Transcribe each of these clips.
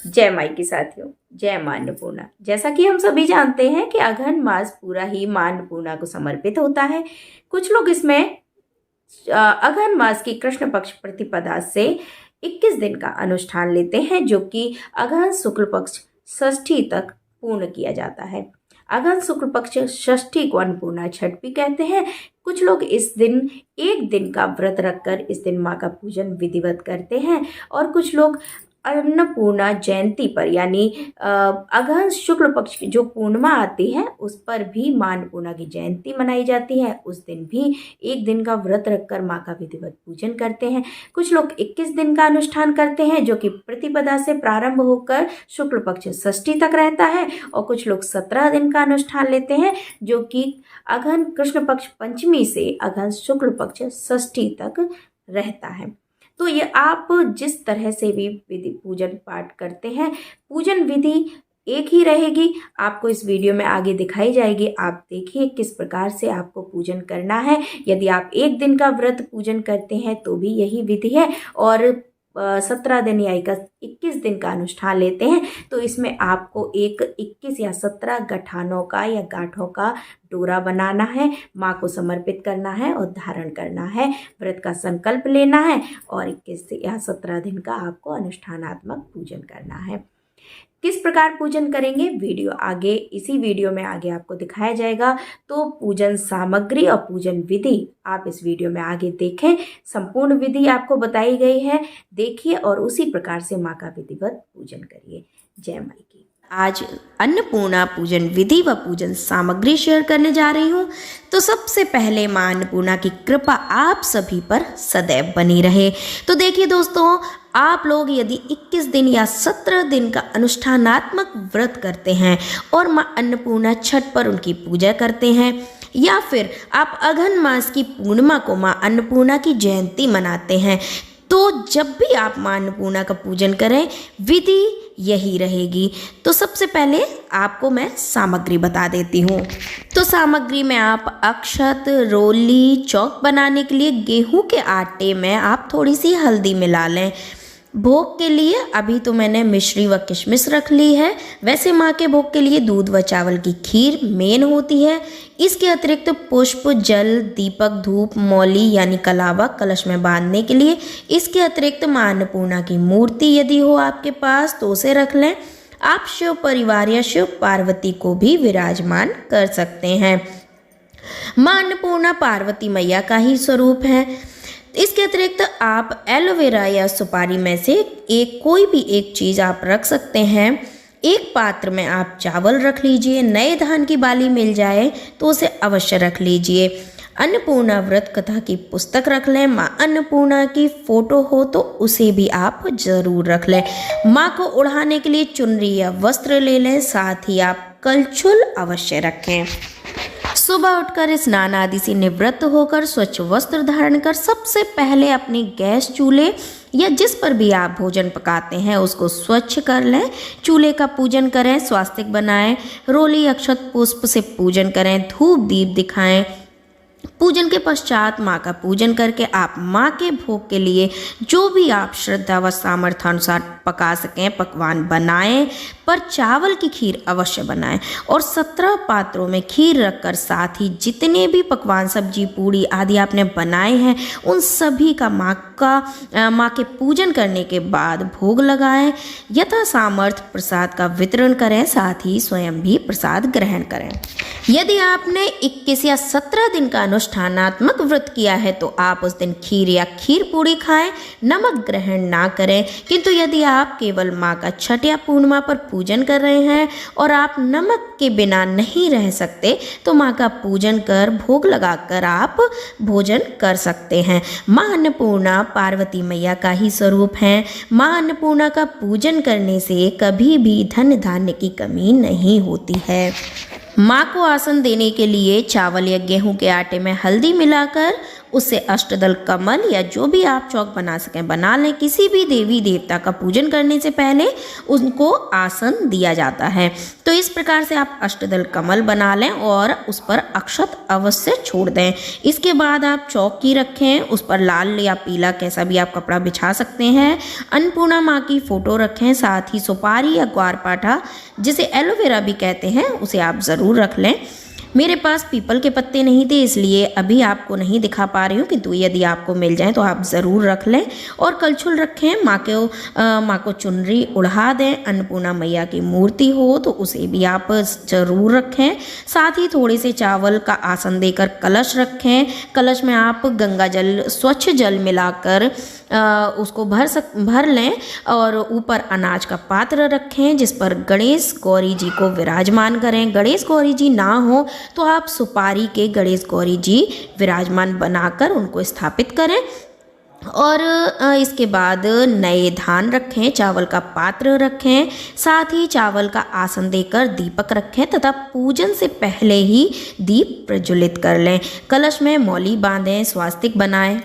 जय माई की साथियों, जय मां अन्नपूर्णा। जैसा कि हम सभी जानते हैं कि अघन मास पूरा ही मां अन्नपूर्णा को समर्पित होता है। कुछ लोग इसमें अघन मास की कृष्ण पक्ष प्रतिपदा से 21 दिन का अनुष्ठान लेते हैं, जो कि अघन शुक्ल पक्ष षष्ठी तक पूर्ण किया जाता है। अघन शुक्ल पक्ष षष्ठी को अन्नपूर्णा छठ भी कहते हैं। कुछ लोग इस दिन एक दिन का व्रत रखकर इस दिन माँ का पूजन विधिवत करते हैं, और कुछ लोग अन्नपूर्णा जयंती पर यानी अगहन शुक्ल पक्ष की जो पूर्णिमा आती है उस पर भी मां अन्नपूर्णा की जयंती मनाई जाती है। उस दिन भी एक दिन का व्रत रखकर मां का विधिवत पूजन करते हैं। कुछ लोग 21 दिन का अनुष्ठान करते हैं, जो कि प्रतिपदा से प्रारंभ होकर शुक्ल पक्ष षष्ठी तक रहता है, और कुछ लोग 17 दिन का अनुष्ठान लेते हैं, जो कि अगहन कृष्ण पक्ष पंचमी से अगहन शुक्ल पक्ष षष्ठी तक रहता है। तो ये आप जिस तरह से भी विधि पूजन पाठ करते हैं, पूजन विधि एक ही रहेगी, आपको इस वीडियो में आगे दिखाई जाएगी। आप देखिए किस प्रकार से आपको पूजन करना है। यदि आप एक दिन का व्रत पूजन करते हैं तो भी यही विधि है, और 17 दिन या 21 दिन का अनुष्ठान लेते हैं तो इसमें आपको एक 21 या 17 गठानों का या गांठों का डोरा बनाना है, माँ को समर्पित करना है और धारण करना है, व्रत का संकल्प लेना है, और 21 या 17 दिन का आपको अनुष्ठानात्मक पूजन करना है। किस प्रकार पूजन करेंगे इसी वीडियो में आगे आपको दिखाया जाएगा। तो पूजन सामग्री और पूजन विधि आप इस वीडियो में आगे देखें। संपूर्ण विधि आपको बताई गई है, देखिए और उसी प्रकार से माँ का विधिवत पूजन करिए। जय माई की। आज अन्नपूर्णा पूजन विधि व पूजन सामग्री शेयर करने जा रही हूँ। तो सबसे पहले माँ अन्नपूर्णा की कृपा आप सभी पर सदैव बनी रहे। तो देखिए दोस्तों, आप लोग यदि 21 दिन या 17 दिन का अनुष्ठानात्मक व्रत करते हैं और माँ अन्नपूर्णा छठ पर उनकी पूजा करते हैं, या फिर आप अघन मास की पूर्णिमा को माँ अन्नपूर्णा की जयंती मनाते हैं, तो जब भी आप माँ अन्नपूर्णा का पूजन करें विधि यही रहेगी। तो सबसे पहले आपको मैं सामग्री बता देती हूँ। तो सामग्री में आप अक्षत, रोली, चौक बनाने के लिए गेहूं के आटे में आप थोड़ी सी हल्दी मिला लें। भोग के लिए अभी तो मैंने मिश्री व किशमिश रख ली है। वैसे माँ के भोग के लिए दूध व चावल की खीर मेन होती है। इसके अतिरिक्त पुष्प, जल, दीपक, धूप, मौली यानी कलावा कलश में बांधने के लिए। इसके अतिरिक्त माँ अन्नपूर्णा की मूर्ति यदि हो आपके पास तो उसे रख लें। आप शिव परिवार या शिव पार्वती को भी विराजमान कर सकते हैं। माँ अन्नपूर्णा पार्वती मैया का ही स्वरूप है। इसके अतिरिक्त आप एलोवेरा या सुपारी में से कोई भी एक चीज़ आप रख सकते हैं। एक पात्र में आप चावल रख लीजिए। नए धान की बाली मिल जाए तो उसे अवश्य रख लीजिए। अन्नपूर्णा व्रत कथा की पुस्तक रख लें। माँ अन्नपूर्णा की फोटो हो तो उसे भी आप जरूर रख लें। माँ को ओढ़ाने के लिए चुनरी या वस्त्र ले लें। साथ ही आप कलछुल अवश्य रखें। सुबह उठकर स्नान आदि से निवृत्त होकर स्वच्छ वस्त्र धारण कर सबसे पहले अपनी गैस, चूल्हे या जिस पर भी आप भोजन पकाते हैं उसको स्वच्छ कर लें। चूल्हे का पूजन करें, स्वास्तिक बनाएं, रोली, अक्षत, पुष्प से पूजन करें, धूप दीप दिखाएं। पूजन के पश्चात माँ का पूजन करके आप माँ के भोग के लिए जो भी आप श्रद्धा व सामर्थ्य अनुसार पका सकें पकवान बनाएं, पर चावल की खीर अवश्य बनाएं, और 17 पात्रों में खीर रखकर साथ ही जितने भी पकवान, सब्जी, पूड़ी आदि आपने बनाए हैं उन सभी का माँ के पूजन करने के बाद भोग लगाएं। यथा सामर्थ्य प्रसाद का वितरण करें, साथ ही स्वयं भी प्रसाद ग्रहण करें। यदि आपने 21 या 17 दिन का अनुष्ठानात्मक व्रत किया है तो आप उस दिन खीर या खीर पूड़ी खाएं, नमक ग्रहण ना करें। किंतु यदि आप केवल माँ का छठ या पूर्णिमा पर पूजन कर रहे हैं और आप नमक के बिना नहीं रह सकते तो माँ का पूजन कर भोग लगाकर आप भोजन कर सकते हैं। माँ अन्नपूर्णा पार्वती मैया का ही स्वरूप है। माँ अन्नपूर्णा का पूजन करने से कभी भी धन धान्य की कमी नहीं होती है। माँ को आसन देने के लिए चावल या गेहूं के आटे में हल्दी मिलाकर उससे अष्टदल कमल या जो भी आप चौक बना सकें बना लें। किसी भी देवी देवता का पूजन करने से पहले उनको आसन दिया जाता है। तो इस प्रकार से आप अष्टदल कमल बना लें और उस पर अक्षत अवश्य छोड़ दें। इसके बाद आप चौकी रखें, उस पर लाल या पीला कैसा भी आप कपड़ा बिछा सकते हैं। अन्नपूर्णा माँ की फोटो रखें, साथ ही सुपारी या ग्वारपाठा जिसे एलोवेरा भी कहते हैं उसे आप ज़रूर रख लें। मेरे पास पीपल के पत्ते नहीं थे इसलिए अभी आपको नहीं दिखा पा रही हूँ, किंतु यदि आपको मिल जाए तो आप ज़रूर रख लें। और कलछुल रखें, माँ को चुनरी उड़ा दें। अन्नपूर्णा मैया की मूर्ति हो तो उसे भी आप ज़रूर रखें। साथ ही थोड़े से चावल का आसन देकर कलश रखें। कलश में आप गंगा जल, स्वच्छ जल मिलाकर उसको भर लें और ऊपर अनाज का पात्र रखें जिस पर गणेश गौरी जी को विराजमान करें। गणेश गौरी जी ना हो तो आप सुपारी के गणेश गौरी जी विराजमान बनाकर उनको स्थापित करें। और इसके बाद नए धान रखें, चावल का पात्र रखें, साथ ही चावल का आसन देकर दीपक रखें तथा पूजन से पहले ही दीप प्रज्वलित कर लें। कलश में मौली बांधें, स्वास्तिक बनाएं।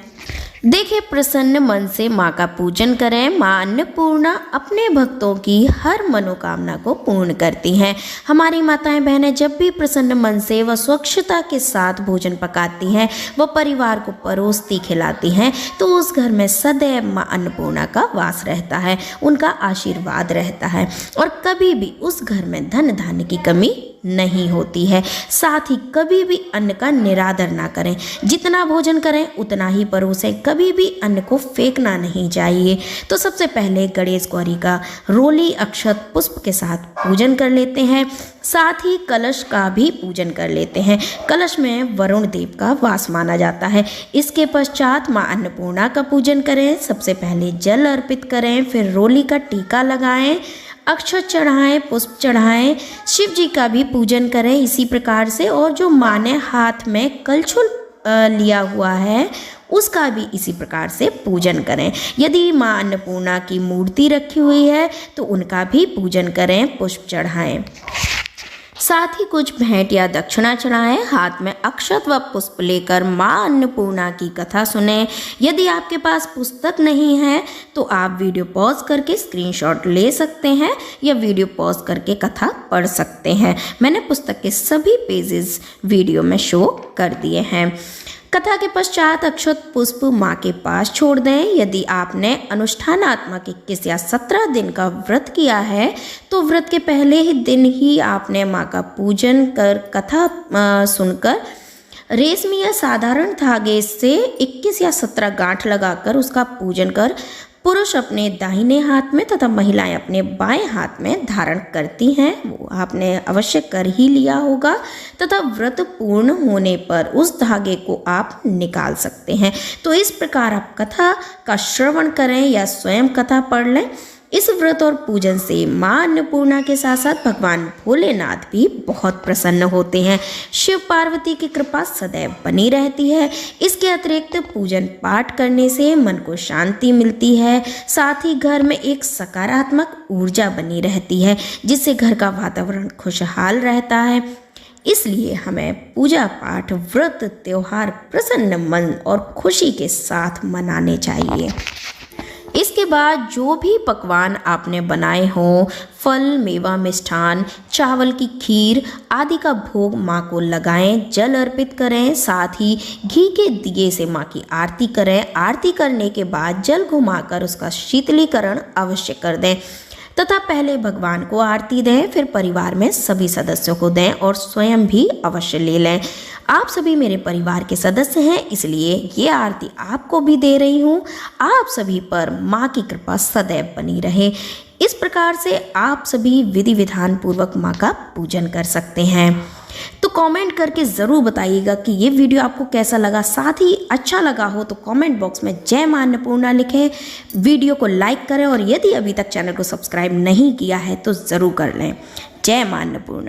देखिए, प्रसन्न मन से माँ का पूजन करें। माँ अन्नपूर्णा अपने भक्तों की हर मनोकामना को पूर्ण करती हैं। हमारी माताएं बहनें जब भी प्रसन्न मन से व स्वच्छता के साथ भोजन पकाती हैं, व परिवार को परोसती खिलाती हैं, तो उस घर में सदैव माँ अन्नपूर्णा का वास रहता है, उनका आशीर्वाद रहता है और कभी भी उस घर में धन धान्य की कमी नहीं होती है। साथ ही कभी भी अन्न का निरादर ना करें, जितना भोजन करें उतना ही परोसें, कभी भी अन्न को फेंकना नहीं चाहिए। तो सबसे पहले गणेश गौरी का रोली अक्षत पुष्प के साथ पूजन कर लेते हैं, साथ ही कलश का भी पूजन कर लेते हैं। कलश में वरुण देव का वास माना जाता है। इसके पश्चात माँ अन्नपूर्णा का पूजन करें। सबसे पहले जल अर्पित करें, फिर रोली का टीका लगाएं, अक्षत चढ़ाएं, पुष्प चढ़ाएं, शिव जी का भी पूजन करें इसी प्रकार से। और जो माँ ने हाथ में कलछुल लिया हुआ है उसका भी इसी प्रकार से पूजन करें। यदि माँ अन्नपूर्णा की मूर्ति रखी हुई है तो उनका भी पूजन करें, पुष्प चढ़ाएं। साथ ही कुछ भेंट या दक्षिणा चढ़ाएं। हाथ में अक्षत व पुष्प लेकर माँ अन्नपूर्णा की कथा सुने। यदि आपके पास पुस्तक नहीं है तो आप वीडियो पॉज करके स्क्रीनशॉट ले सकते हैं या वीडियो पॉज करके कथा पढ़ सकते हैं। मैंने पुस्तक के सभी पेजेस वीडियो में शो कर दिए हैं। कथा के पश्चात अक्षत पुष्प माँ के पास छोड़ दें। यदि आपने अनुष्ठानात्मक 21 या 17 दिन का व्रत किया है तो व्रत के पहले ही दिन ही आपने माँ का पूजन कर कथा सुनकर रेशमी या साधारण धागे से 21 या 17 गांठ लगाकर उसका पूजन कर पुरुष अपने दाहिने हाथ में तथा महिलाएं अपने बाएं हाथ में धारण करती हैं। वो आपने अवश्य कर ही लिया होगा तथा व्रत पूर्ण होने पर उस धागे को आप निकाल सकते हैं। तो इस प्रकार आप कथा का श्रवण करें या स्वयं कथा पढ़ लें। इस व्रत और पूजन से माँ अन्नपूर्णा के साथ साथ भगवान भोलेनाथ भी बहुत प्रसन्न होते हैं। शिव पार्वती की कृपा सदैव बनी रहती है। इसके अतिरिक्त पूजन पाठ करने से मन को शांति मिलती है, साथ ही घर में एक सकारात्मक ऊर्जा बनी रहती है जिससे घर का वातावरण खुशहाल रहता है। इसलिए हमें पूजा पाठ, व्रत, त्योहार प्रसन्न मन और खुशी के साथ मनाने चाहिए। इसके बाद जो भी पकवान आपने बनाए हों, फल, मेवा, मिष्ठान, चावल की खीर आदि का भोग माँ को लगाएं, जल अर्पित करें, साथ ही घी के दिए से माँ की आरती करें। आरती करने के बाद जल घुमाकर उसका शीतलीकरण अवश्य कर दें तथा पहले भगवान को आरती दें, फिर परिवार में सभी सदस्यों को दें और स्वयं भी अवश्य ले लें। आप सभी मेरे परिवार के सदस्य हैं, इसलिए ये आरती आपको भी दे रही हूँ। आप सभी पर माँ की कृपा सदैव बनी रहे। इस प्रकार से आप सभी विधि विधान पूर्वक माँ का पूजन कर सकते हैं। तो कमेंट करके ज़रूर बताइएगा कि ये वीडियो आपको कैसा लगा। साथ ही अच्छा लगा हो तो कमेंट बॉक्स में जय माँ अन्नपूर्णा लिखें। वीडियो को लाइक करें और यदि अभी तक चैनल को सब्सक्राइब नहीं किया है तो ज़रूर कर लें। जय माँ अन्नपूर्णा।